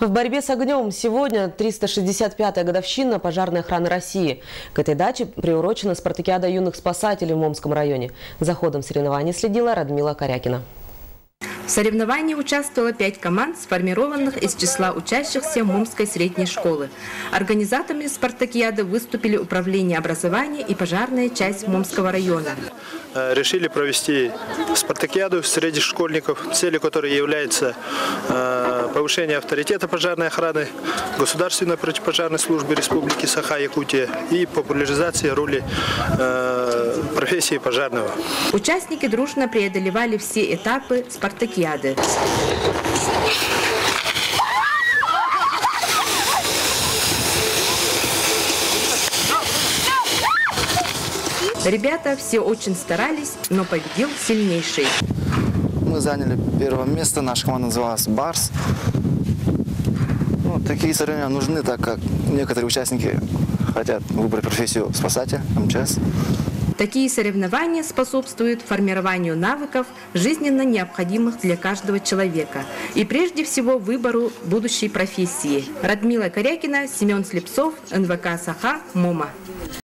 В борьбе с огнем сегодня 365-я годовщина пожарной охраны России. К этой дате приурочена спартакиада юных спасателей в Момском районе. За ходом соревнований следила Радмила Корякина. В соревновании участвовало 5 команд, сформированных из числа учащихся Момской средней школы. Организаторами спартакиады выступили Управление образования и пожарная часть Момского района. Решили провести спартакиаду среди школьников, целью которой является повышение авторитета пожарной охраны, государственной противопожарной службы Республики Саха-Якутия и популяризация роли профессии пожарного. Участники дружно преодолевали все этапы спартакиады. Ребята все очень старались, но победил сильнейший. Мы заняли первое место, наша команда называлась «Барс». Такие соревнования нужны, так как некоторые участники хотят выбрать профессию спасателя, МЧС. Такие соревнования способствуют формированию навыков, жизненно необходимых для каждого человека. И прежде всего выбору будущей профессии. Радмила Корякина, Семен Слепцов, НВК Саха, Мома.